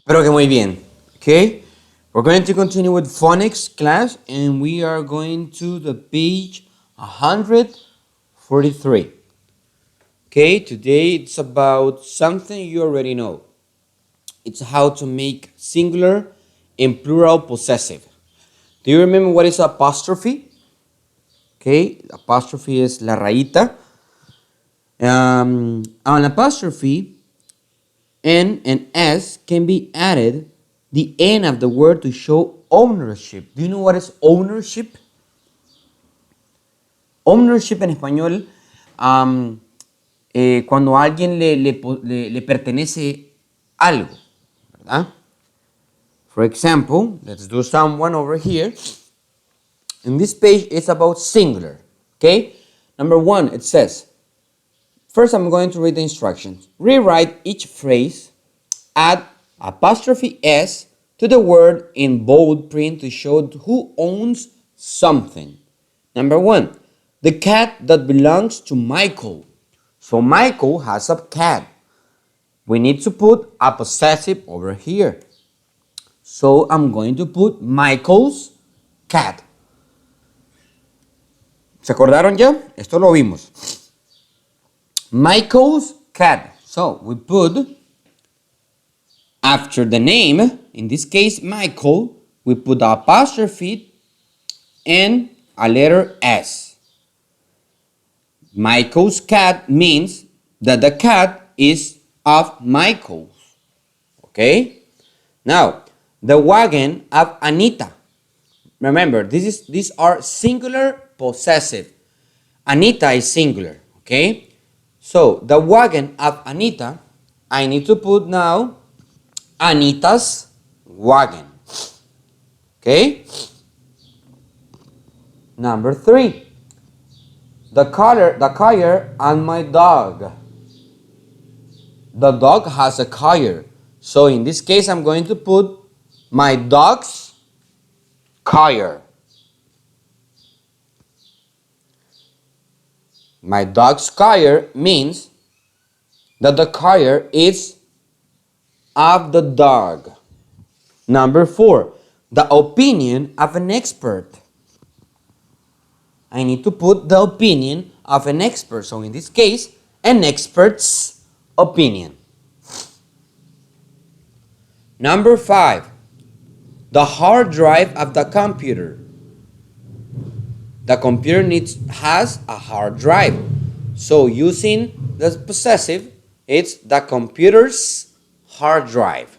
Espero que muy bien. Okay, we're going to continue with phonics class, and we are going to the page 143. Okay, today it's about something you already know. It's how to make singular and plural possessive. Do you remember what is apostrophe? Okay, apostrophe is la rayita. An apostrophe N and S can be added the end of the word to show ownership. Do you know what is ownership? Ownership en español, cuando a alguien le pertenece algo, ¿verdad? For example, let's do someone over here. In this page, it's about singular, okay? Number one, it says, first I'm going to read the instructions. Rewrite each phrase, add apostrophe S to the word in bold print to show who owns something. Number one, the cat that belongs to Michael. So Michael has a cat. We need to put a possessive over here. So I'm going to put Michael's cat. ¿Se acordaron ya? Esto lo vimos. Michael's cat. So we put after the name, in this case Michael, we put the apostrophe and a letter S. Michael's cat means that the cat is of Michael. Okay? Now, the wagon of Anita. Remember, these are singular possessive. Anita is singular. Okay? So, the wagon of Anita, I need to put now Anita's wagon. Okay? Number three. The collar on my dog. The dog has a collar. So in this case, I'm going to put my dog's collar. My dog's collar means that the collar is of the dog. Number four, the opinion of an expert. I need to put the opinion of an expert. So in this case, an expert's opinion. Number five, the hard drive of the computer. The computer has a hard drive. So using the possessive, it's the computer's hard drive.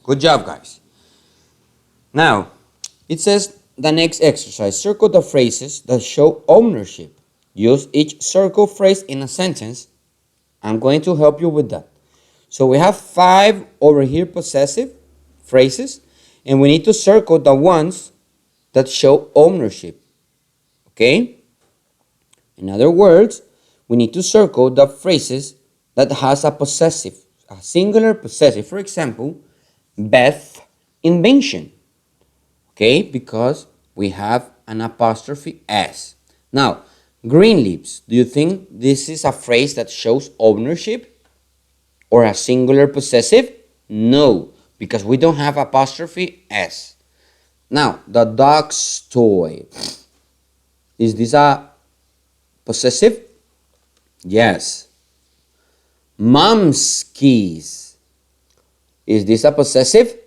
Good job, guys. Now, it says the next exercise. Circle the phrases that show ownership. Use each circle phrase in a sentence. I'm going to help you with that. So we have 5 over here possessive phrases, and we need to circle the ones that show ownership. Okay? In other words, we need to circle the phrases that has a possessive, a singular possessive. For example, Beth invention. Okay? Because we have an apostrophe S. Now, green leaves. Do you think this is a phrase that shows ownership or a singular possessive? No, because we don't have apostrophe S. Now, the dog's toy. Is this a possessive? Yes. Mom's keys. Is this a possessive?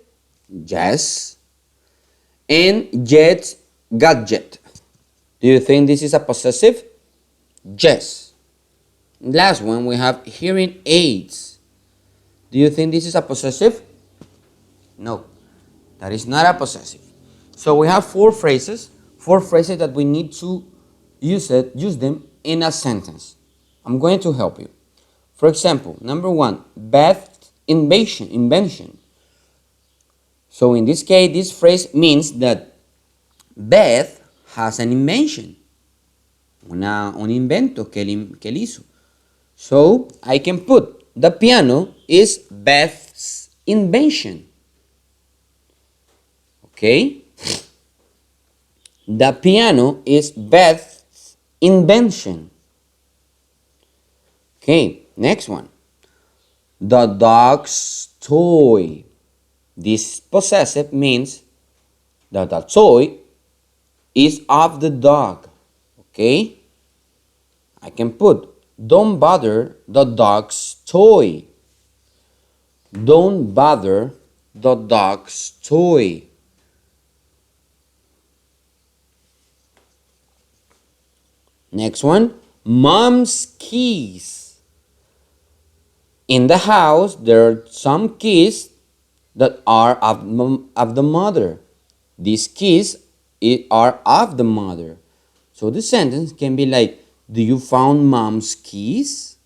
Yes. And Jet's gadget. Do you think this is a possessive? Yes. Last one, we have hearing aids. Do you think this is a possessive? No, that is not a possessive. So we have 4 phrases that we need to use them in a sentence. I'm going to help you. For example, number 1, Beth's invention. So in this case, this phrase means that Beth has an invention. Un invento que él hizo. So I can put the piano is Beth's invention. Okay? The piano is Beth's invention. Okay, next one. The dog's toy. This possessive means that the toy is of the dog. Okay? I can put, don't bother the dog's toy. Don't bother the dog's toy. Next one, mom's keys. In the house, there are some keys that are of the mother. These keys are of the mother. So the sentence can be like, do you found mom's keys?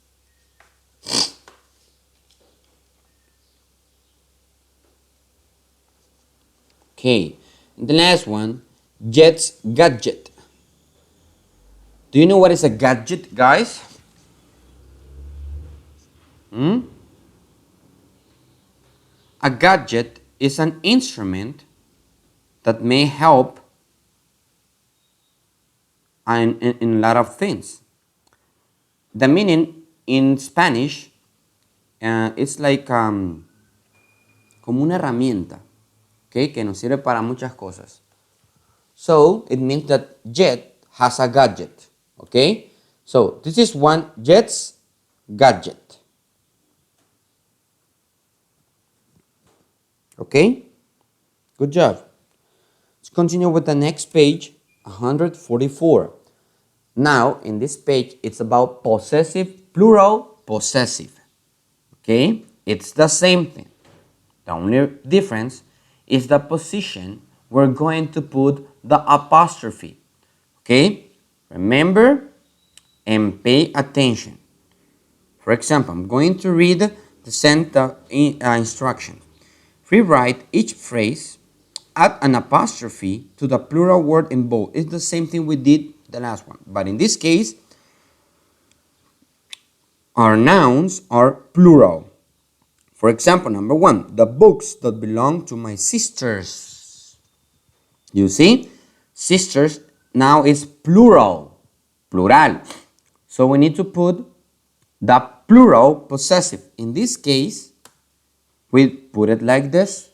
Okay, and the last one, Jet's gadget. Do you know what is a gadget, guys? A gadget is an instrument that may help in a lot of things. The meaning in Spanish, it's like como una herramienta, okay, que nos sirve para muchas cosas. So it means that Jet has a gadget, okay? So this is one Jet's gadget. Okay? Good job. Let's continue with the next page, 144. Now, in this page, it's about possessive, plural, possessive. Okay? It's the same thing. The only difference is the position we're going to put the apostrophe. Okay? Remember and pay attention. For example, I'm going to read the instruction. Rewrite each phrase, add an apostrophe to the plural word in bold. It's the same thing we did the last one. But in this case, our nouns are plural. For example, number one, the books that belong to my sisters. You see, sisters now is plural. Plural. So we need to put the plural possessive. In this case, we put it like this.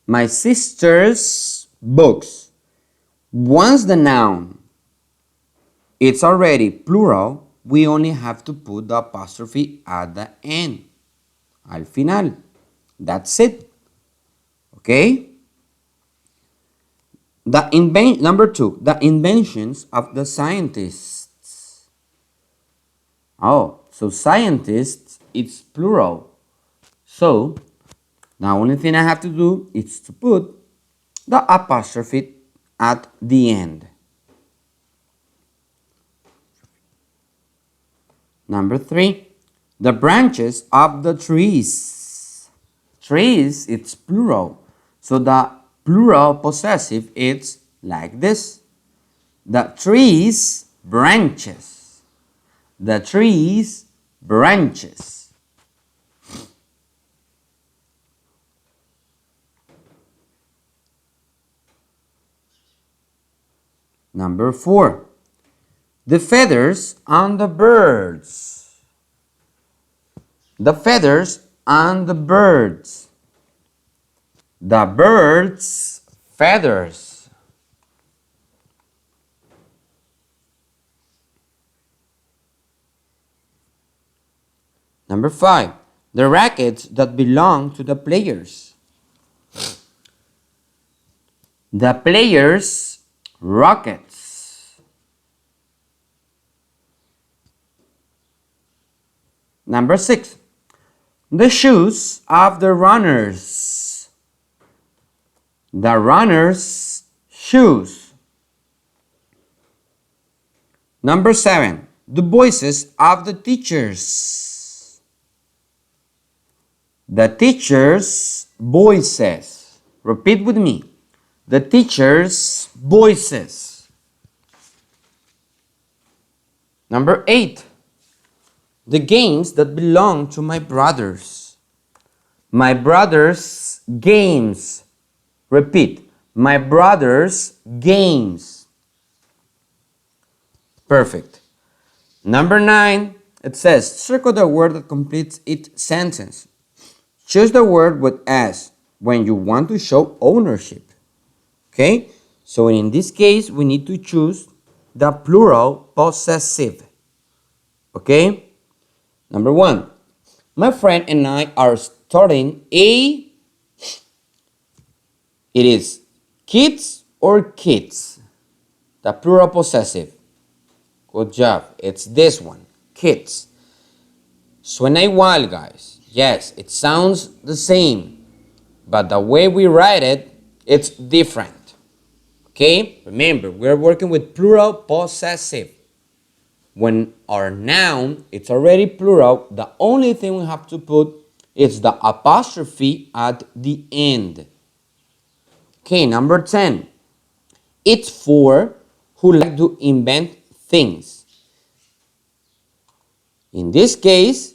My sister's books. Once the noun it's already plural, we only have to put the apostrophe at the end. Al final. That's it. Okay? Number two, the inventions of the scientists. Oh, so scientists, it's plural. So, the only thing I have to do is to put the apostrophe at the end. Number three, the branches of the trees. Trees, it's plural. So the plural possessive, it's like this. The trees branches. The trees branches. Number four, the feathers on the birds. The feathers on the birds. The birds' feathers. Number five, the rackets that belong to the players. The players' rockets. Number six, the shoes of the runners. The runners' shoes. Number seven, the voices of the teachers. The teachers' voices. Repeat with me. The teachers' voices. Number eight, the games that belong to my brothers. My brothers' games. Repeat. My brothers' games. Perfect. Number nine, It says, circle the word that completes each sentence. Choose the word with S when you want to show ownership. Okay? So in this case, we need to choose the plural possessive. Okay? Number 1. My friend and I are starting a... It is kids or kids. The plural possessive. Good job. It's this one. Kids. Suena igual, guys. Yes, it sounds the same. But the way we write it, it's different. Okay? Remember, we're working with plural possessive. When our noun, it's already plural, the only thing we have to put is the apostrophe at the end. Okay, number 10. It's for who like to invent things. In this case,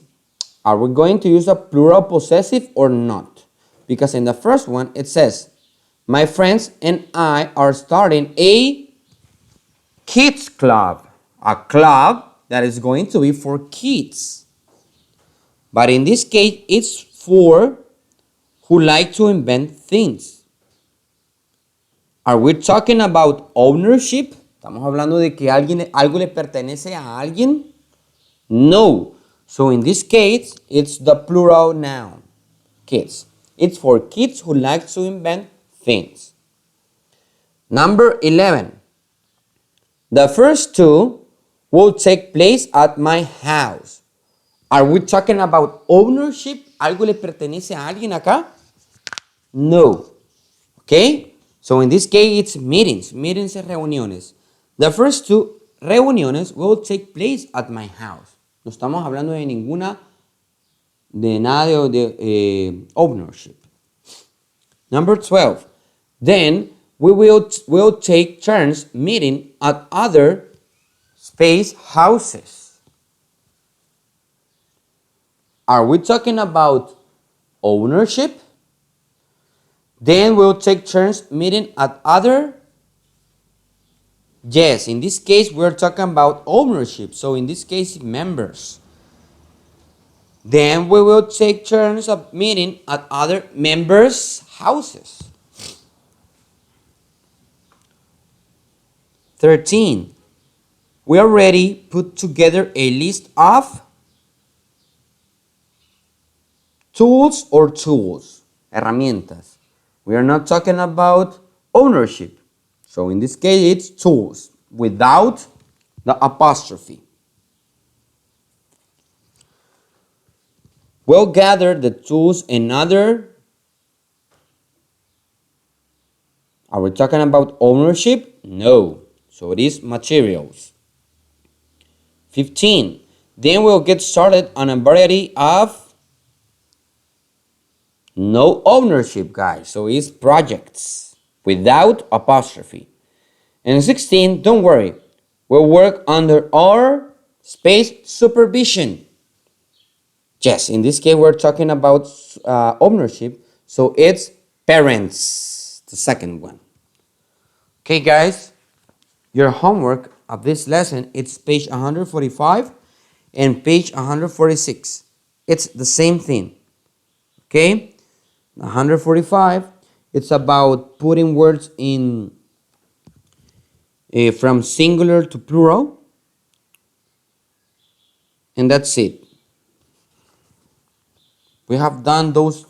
are we going to use a plural possessive or not? Because in the first one, it says, my friends and I are starting a kids club. A club that is going to be for kids. But in this case, it's for who like to invent things. Are we talking about ownership? ¿Estamos hablando de que algo le pertenece a alguien? No. So in this case, it's the plural noun. Kids. It's for kids who like to invent things. Number 11. The first two will take place at my house. Are we talking about ownership? ¿Algo le pertenece a alguien acá? No. Okay? So in this case, it's meetings. Meetings es reuniones. The first two reuniones will take place at my house. No estamos hablando de nada de ownership. Number 12. Then we will take turns meeting at other space houses. Are we talking about ownership? Then we'll take turns meeting at other. Yes, in this case, we're talking about ownership. So in this case, members. Then we will take turns of meeting at other members' houses. 13. We already put together a list of tools or tools, herramientas. We are not talking about ownership. So in this case, it's tools without the apostrophe. We'll gather the tools in other. Are we talking about ownership? No. So it is materials. 15. Then we'll get started on a variety of no ownership, guys. So it's projects without apostrophe. And 16, don't worry. We'll work under our space supervision. Yes, in this case, we're talking about ownership. So it's parents, the second one. Okay, guys, your homework of this lesson, it's page 145 and page 146. It's the same thing. Okay, 145, it's about putting words in from singular to plural. And that's it. We have done those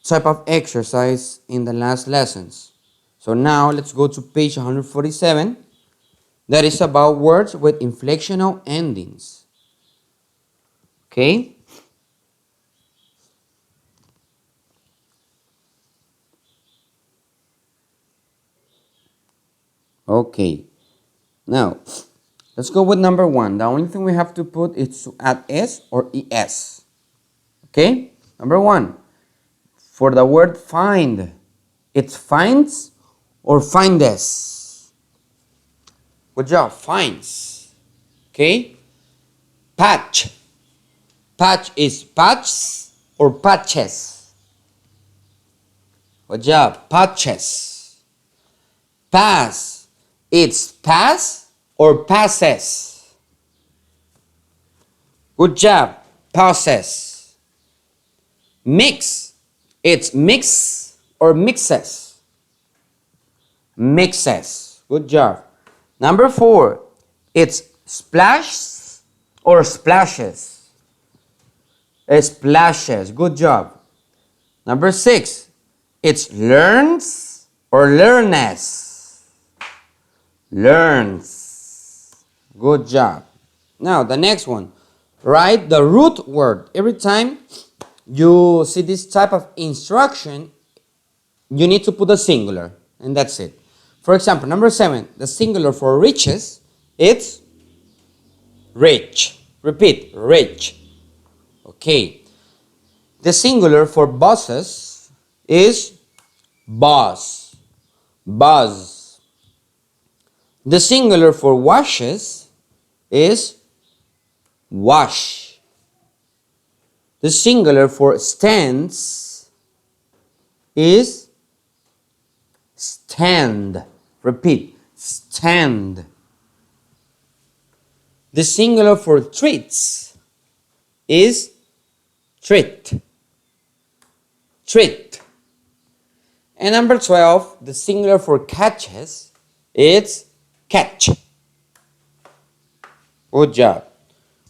type of exercise in the last lessons. So now let's go to page 147. That is about words with inflectional endings. Okay? Okay. Now, let's go with number 1. The only thing we have to put is to add S or ES. Okay? Number 1. For the word find, it's finds or findes. Good job. Finds. Okay? Patch. Patch is patches or patches. Good job. Patches. Pass. It's pass or passes. Good job. Possess. Mix. It's mix or mixes. Mixes. Good job. Number 4. It's splashes or splashes. Splashes. Good job. Number 6. It's learns or learners. Learns. Good job. Now the next one. Write the root word. Every time you see this type of instruction, you need to put a singular, and that's it. For example, number 7, the singular for riches, it's rich. Repeat, rich. Okay. The singular for buses is bus. Buzz. The singular for washes is wash. The singular for stands is stand. Repeat, stand. The singular for treats is treat. Treat. And number 12, the singular for catches, it's catch. Good job.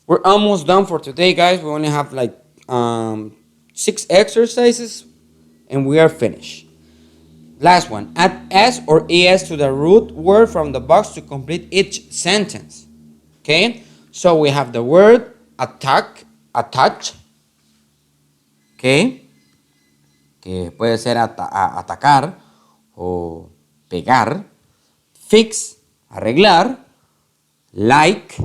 We're almost done for today, guys. We only have like 6 exercises and we are finished. Last one. Add s or es to the root word from the box to complete each sentence. Okay? So we have the word attack, attach. Okay? Que puede ser atacar o pegar. Fix, arreglar. Like,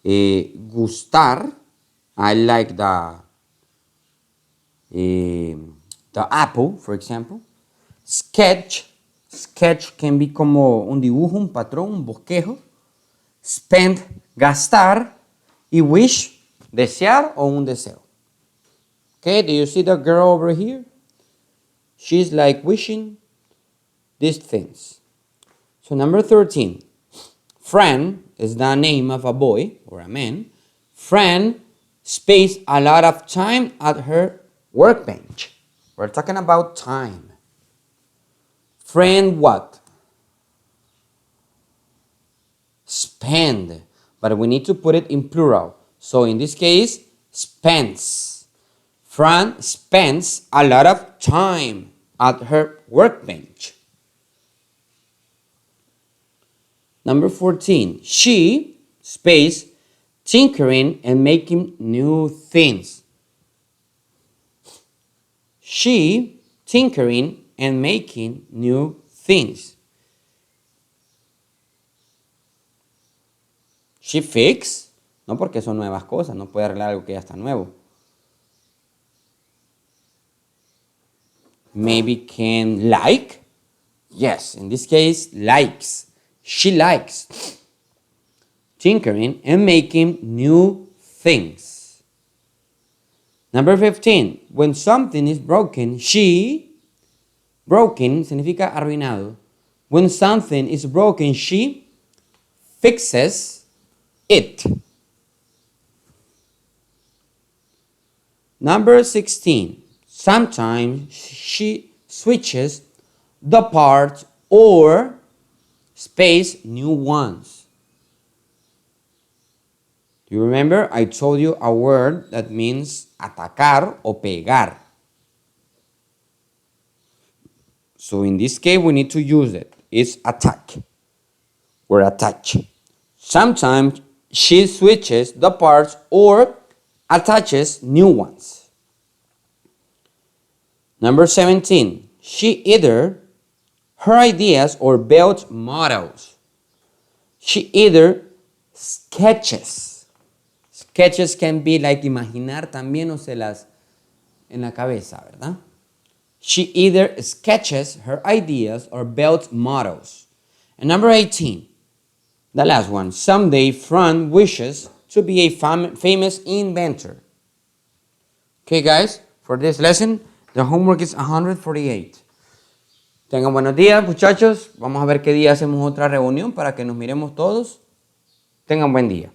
gustar. I like the apple, for example. Sketch. Sketch can be como un dibujo, un patrón, un bosquejo. Spend, gastar. Y wish, desear o un deseo. Okay, do you see the girl over here? She's like wishing these things. So number 13. Friend is the name of a boy or a man. Friend spends a lot of time at her workbench. We're talking about time. Friend what? Spend. But we need to put it in plural. So in this case, spends. Fran spends a lot of time at her workbench. Number 14. She spends tinkering and making new things. She tinkering and making new things. She fix, no porque son nuevas cosas, no puede arreglar algo que ya está nuevo. Maybe can like. Yes, in this case, likes. She likes tinkering and making new things. Number 15. When something is broken, broken significa arruinado. When something is broken, she fixes it. Number 16. Sometimes she switches the parts or space new ones. Do you remember? I told you a word that means atacar o pegar. So in this case, we need to use it. It's attack or attach. Sometimes she switches the parts or attaches new ones. Number 17, she either her ideas or builds models. She either sketches. Sketches can be like imaginar también o se las en la cabeza, ¿verdad? She either sketches her ideas or builds models. And number 18, the last one, someday Fran wishes to be a famous inventor. Okay, guys, for this lesson, the homework is 148. Tengan buenos días, muchachos. Vamos a ver qué día hacemos otra reunión para que nos miremos todos. Tengan buen día.